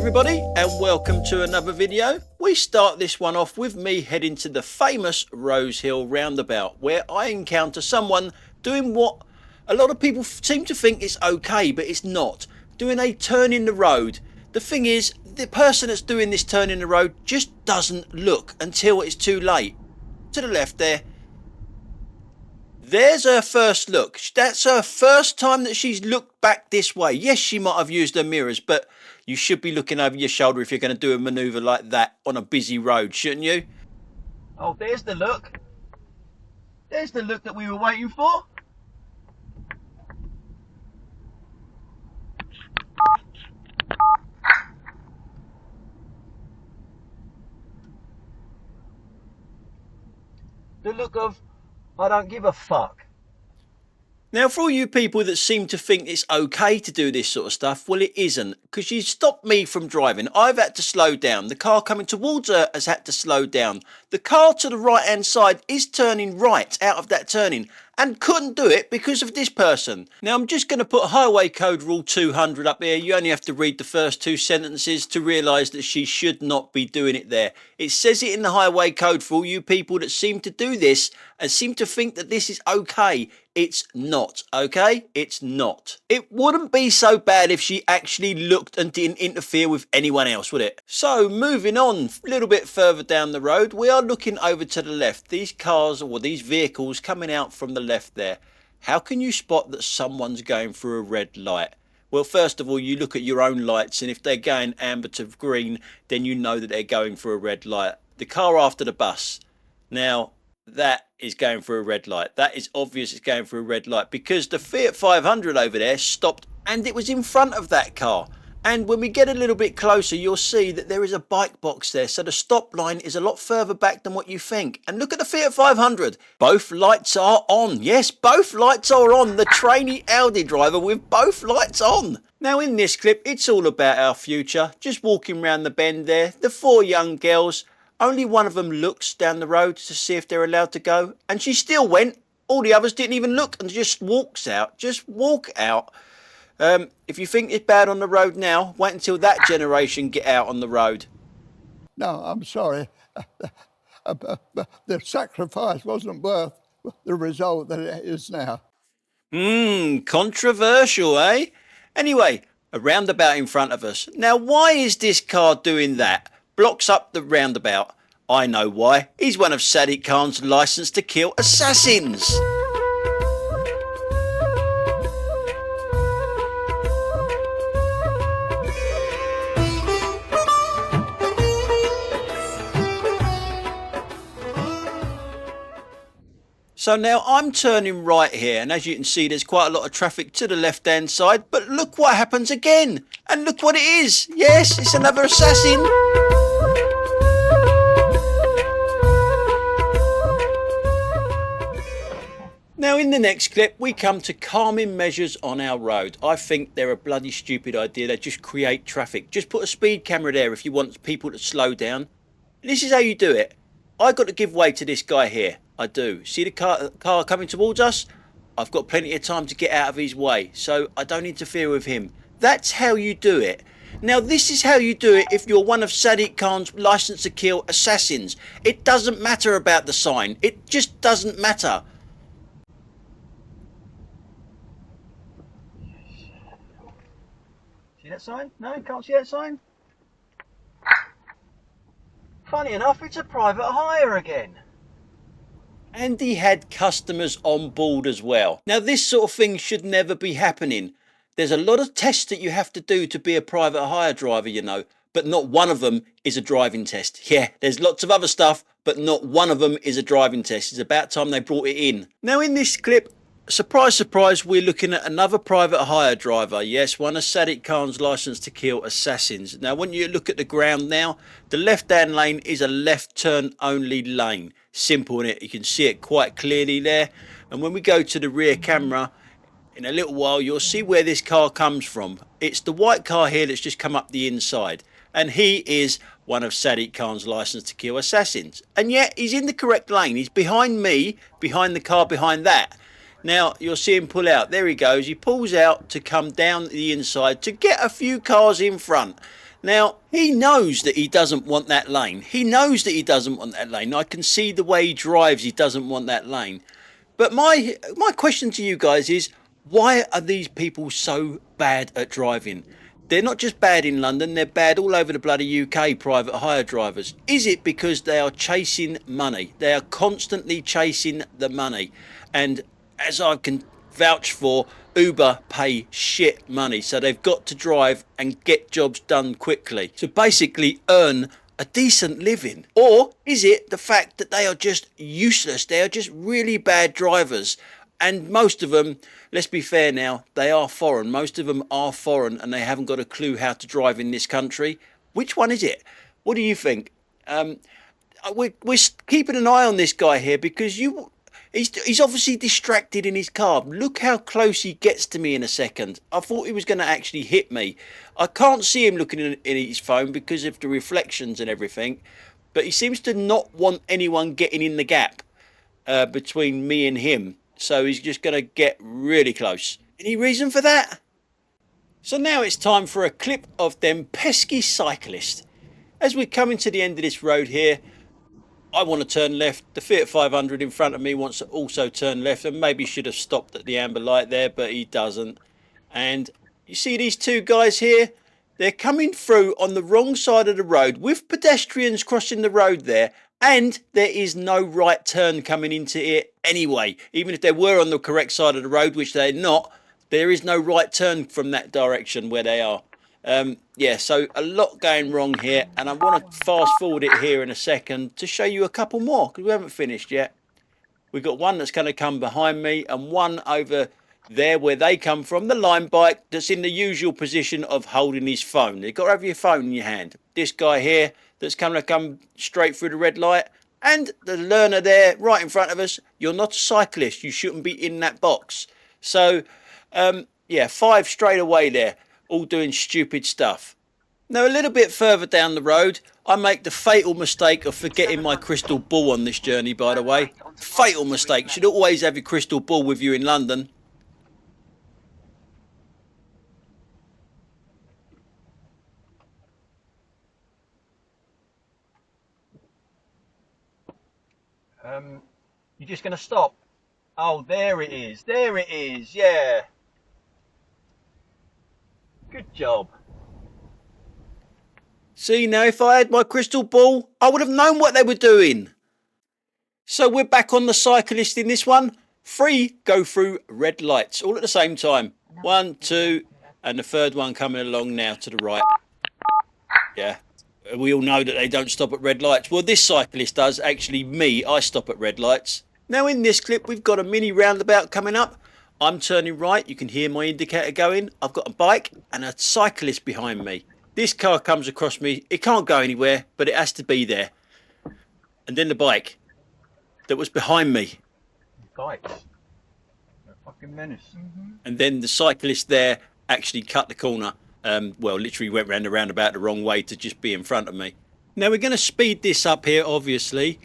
everybody, and welcome to another video. We start this one off with me heading to the famous Rose Hill Roundabout, where I encounter someone doing what a lot of people seem to think is okay, but it's not. Doing a turn in the road. The thing is, the person that's doing this turn in the road just doesn't look until it's too late. To the left there. There's her first look. That's her first time that she's looked back this way. Yes, she might have used her mirrors, but you should be looking over your shoulder if you're going to do a manoeuvre like that on a busy road, shouldn't you? Oh, there's the look. There's the look that we were waiting for. The look of, I don't give a fuck. Now, for all you people that seem to think it's okay to do this sort of stuff, well, it isn't, because she stopped me from driving. I've had to slow down. The car coming towards her has had to slow down. The car to the right hand side is turning right out of that turning and couldn't do it because of this person. Now, I'm just going to put Highway Code Rule 200 up here. You only have to read the first two sentences to realise that she should not be doing it there. It says it in the Highway Code for all you people that seem to do this and seem to think that this is okay. It's not, okay? It's not. It wouldn't be so bad if she actually looked and didn't interfere with anyone else, would it? So, moving on a little bit further down the road, we are looking over to the left. These cars, or these vehicles coming out from the left there. How can you spot that someone's going through a red light? Well, first of all, you look at your own lights, and if they're going amber to green, then you know that they're going for a red light. The car after the bus. Now, that is going for a red light. That is obvious it's going for a red light because the Fiat 500 over there stopped and it was in front of that car. And when we get a little bit closer, you'll see that there is a bike box there. So the stop line is a lot further back than what you think. And look at the Fiat 500. Both lights are on. Yes, both lights are on. The trainee Audi driver with both lights on. Now in this clip, it's all about our future. Just walking round the bend there. The four young girls. Only one of them looks down the road to see if they're allowed to go. And she still went. All the others didn't even look and just walks out. Just walk out. If you think it's bad on the road now, wait until that generation get out on the road. No, I'm sorry. The sacrifice wasn't worth the result that it is now. Controversial, eh? Anyway, a roundabout in front of us. Now, why is this car doing that? Blocks up the roundabout. I know why. He's one of Sadiq Khan's licensed to kill assassins. So now I'm turning right here, and as you can see there's quite a lot of traffic to the left hand side, but look what happens again, and look what it is. Yes, it's another assassin. Now in the next clip we come to calming measures on our road. I think they're a bloody stupid idea. They just create traffic. Just put a speed camera there if you want people to slow down. This is how you do it. I got to give way to this guy here. I do. See the car coming towards us? I've got plenty of time to get out of his way, so I don't interfere with him. That's how you do it. Now this is how you do it if you're one of Sadiq Khan's licensed to kill assassins. It doesn't matter about the sign. It just doesn't matter. See that sign? No, you can't see that sign? Funny enough, it's a private hire again. And he had customers on board as well. Now this sort of thing should never be happening. There's a lot of tests that you have to do to be a private hire driver, you know, but not one of them is a driving test. Yeah, there's lots of other stuff, but not one of them is a driving test. It's about time they brought it in. Now in this clip, surprise, surprise, we're looking at another private hire driver. Yes, one of Sadiq Khan's licensed to kill assassins. Now when you look at the ground now, the left-hand lane is a left turn only lane. Simple in it, you can see it quite clearly there. And when we go to the rear camera, in a little while you'll see where this car comes from. It's the white car here that's just come up the inside. And he is one of Sadiq Khan's licensed to kill assassins. And yet he's in the correct lane. He's behind me, behind the car behind that. Now you'll see him pull out. There he goes. He pulls out to come down the inside to get a few cars in front. Now, he knows that he doesn't want that lane. He knows that he doesn't want that lane. I can see the way he drives, he doesn't want that lane. But my question to you guys is, why are these people so bad at driving? They're not just bad in London, they're bad all over the bloody UK, private hire drivers. Is it because they are chasing money? They are constantly chasing the money. And as I can vouch for, Uber pay shit money. So they've got to drive and get jobs done quickly. So basically earn a decent living. Or is it the fact that they are just useless? They are just really bad drivers. And most of them, let's be fair now, they are foreign. Most of them are foreign and they haven't got a clue how to drive in this country. Which one is it? What do you think? We're keeping an eye on this guy here because he's obviously distracted in his car. Look how close he gets to me in a second. I thought he was going to actually hit me. I can't see him looking in his phone because of the reflections and everything. But he seems to not want anyone getting in the gap between me and him. So he's just going to get really close. Any reason for that? So now it's time for a clip of them pesky cyclists. As we're coming to the end of this road here, I want to turn left. The Fiat 500 in front of me wants to also turn left and maybe should have stopped at the amber light there, but he doesn't. And you see these two guys here? They're coming through on the wrong side of the road with pedestrians crossing the road there. And there is no right turn coming into it anyway. Even if they were on the correct side of the road, which they're not, there is no right turn from that direction where they are. Yeah, so a lot going wrong here, and I want to fast forward it here in a second to show you a couple more because we haven't finished yet. We've got one that's going to come behind me and one over there where they come from, the line bike that's in the usual position of holding his phone. You've got to have your phone in your hand. This guy here that's going to come straight through the red light, and the learner there right in front of us. You're not a cyclist. You shouldn't be in that box. So, yeah, 5 straight away there, all doing stupid stuff. Now, a little bit further down the road, I make the fatal mistake of forgetting my crystal ball on this journey, by the way. Fatal mistake. You should always have your crystal ball with you in London. You're just going to stop? Oh, there it is. There it is. Yeah. Good job. See, now if I had my crystal ball, I would have known what they were doing. So we're back on the cyclist in this one. 3 go through red lights all at the same time. 1, 2, and the third one coming along now to the right. Yeah. We all know that they don't stop at red lights. Well, this cyclist does. Actually, me, I stop at red lights. Now, in this clip, we've got a mini roundabout coming up. I'm turning right. You can hear my indicator going. I've got a bike and a cyclist behind me. This car comes across me. It can't go anywhere, but it has to be there. And then the bike that was behind me. Bikes. They're a fucking menace. And then the cyclist there actually cut the corner. Well, literally went round the roundabout the wrong way to just be in front of me. Now we're going to speed this up here, obviously,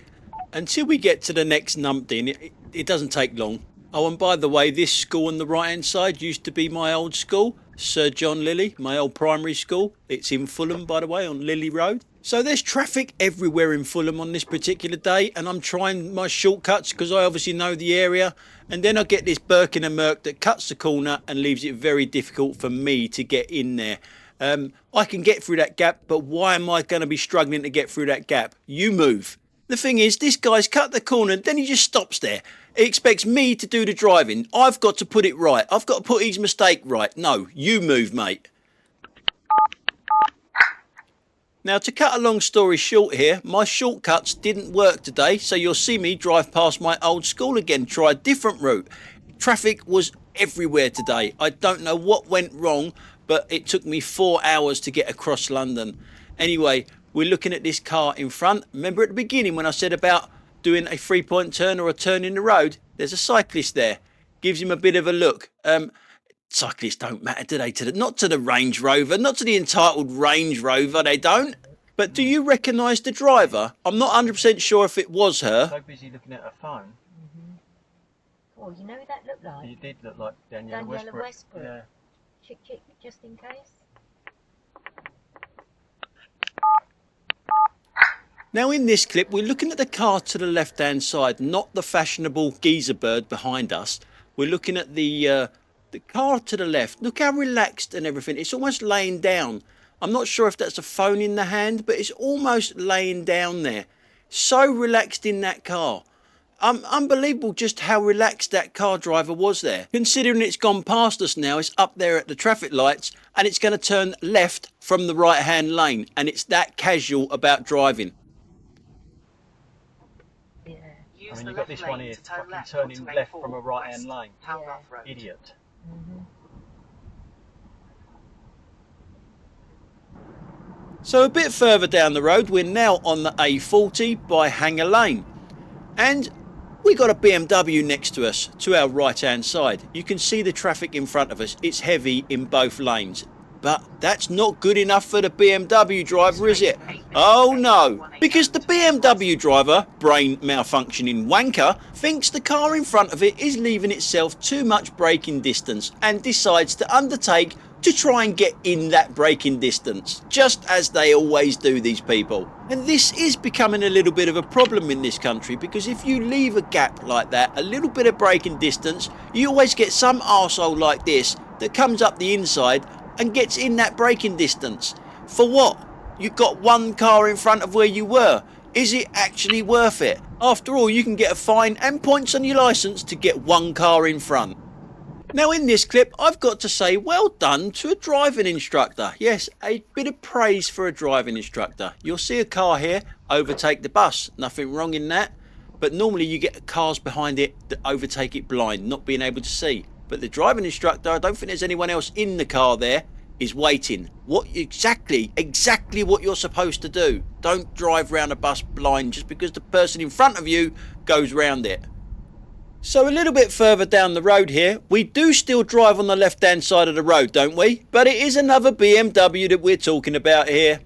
until we get to the next numpty. It doesn't take long. Oh, and by the way, this school on the right-hand side used to be my old school, Sir John Lilly, my old primary school. It's in Fulham, by the way, on Lilly Road. So there's traffic everywhere in Fulham on this particular day, and I'm trying my shortcuts because I obviously know the area. And then I get this Birkin and Merc that cuts the corner and leaves it very difficult for me to get in there. I can get through that gap, but why am I going to be struggling to get through that gap? You move. The thing is, this guy's cut the corner, then he just stops there. He expects me to do the driving. I've got to put it right. I've got to put his mistake right. No, you move, mate. Now, to cut a long story short here, my shortcuts didn't work today, so you'll see me drive past my old school again, try a different route. Traffic was everywhere today. I don't know what went wrong, but it took me 4 hours to get across London. Anyway, we're looking at this car in front. Remember at the beginning when I said about doing a 3-point turn or a turn in the road? There's a cyclist there. Gives him a bit of a look. Cyclists don't matter, do they? Not to the Range Rover, not to the entitled Range Rover, they don't. But do you recognise the driver? I'm not 100% sure if it was her. So busy looking at her phone. Oh, you know who that looked like? You did look like Daniela Daniela Westbrook. Westbrook. Yeah. Chick, just in case. Now in this clip we're looking at the car to the left hand side, not the fashionable geezer bird behind us. We're looking at the car to the left. Look how relaxed and everything. It's almost laying down. I'm not sure if that's a phone in the hand, but it's almost laying down there. So relaxed in that car. Unbelievable just how relaxed that car driver was there. Considering it's gone past us now, it's up there at the traffic lights and it's going to turn left from the right hand lane, and it's that casual about driving. Yeah. I mean, you've got this one here, fucking turning left from a right-hand lane. Idiot. So a bit further down the road, we're now on the A40 by Hanger Lane. And we got a BMW next to us, to our right hand side. You can see the traffic in front of us. It's heavy in both lanes. But that's not good enough for the BMW driver, is it? Oh no, because the BMW driver, brain malfunctioning wanker, thinks the car in front of it is leaving itself too much braking distance and decides to undertake to try and get in that braking distance, just as they always do, these people. And this is becoming a little bit of a problem in this country, because if you leave a gap like that, a little bit of braking distance, you always get some arsehole like this that comes up the inside and gets in that braking distance. For what? You've got one car in front of where you were. Is it actually worth it? After all, you can get a fine and points on your licence to get one car in front. Now in this clip, I've got to say well done to a driving instructor. Yes, a bit of praise for a driving instructor. You'll see a car here overtake the bus. Nothing wrong in that. But normally you get cars behind it that overtake it blind, not being able to see. But the driving instructor, I don't think there's anyone else in the car there, is waiting. What exactly what you're supposed to do. Don't drive round a bus blind just because the person in front of you goes round it. So a little bit further down the road here, we do still drive on the left hand side of the road, don't we? But it is another BMW that we're talking about here.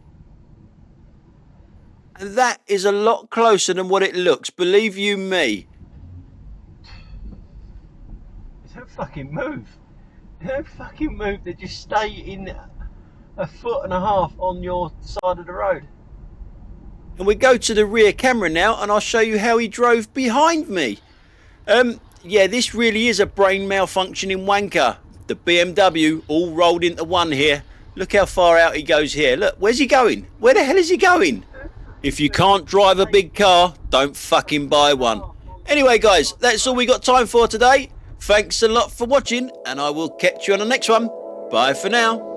And that is a lot closer than what it looks, believe you me. Don't fucking move. Don't fucking move. They just stay in a foot and a half on your side of the road. And we go to the rear camera now, and I'll show you how he drove behind me. Yeah, this really is a brain malfunctioning wanker. The BMW all rolled into one here. Look how far out he goes here. Look, where's he going? Where the hell is he going? If you can't drive a big car, don't fucking buy one. Anyway guys, that's all we got time for today. Thanks a lot for watching, and I will catch you on the next one. Bye for now.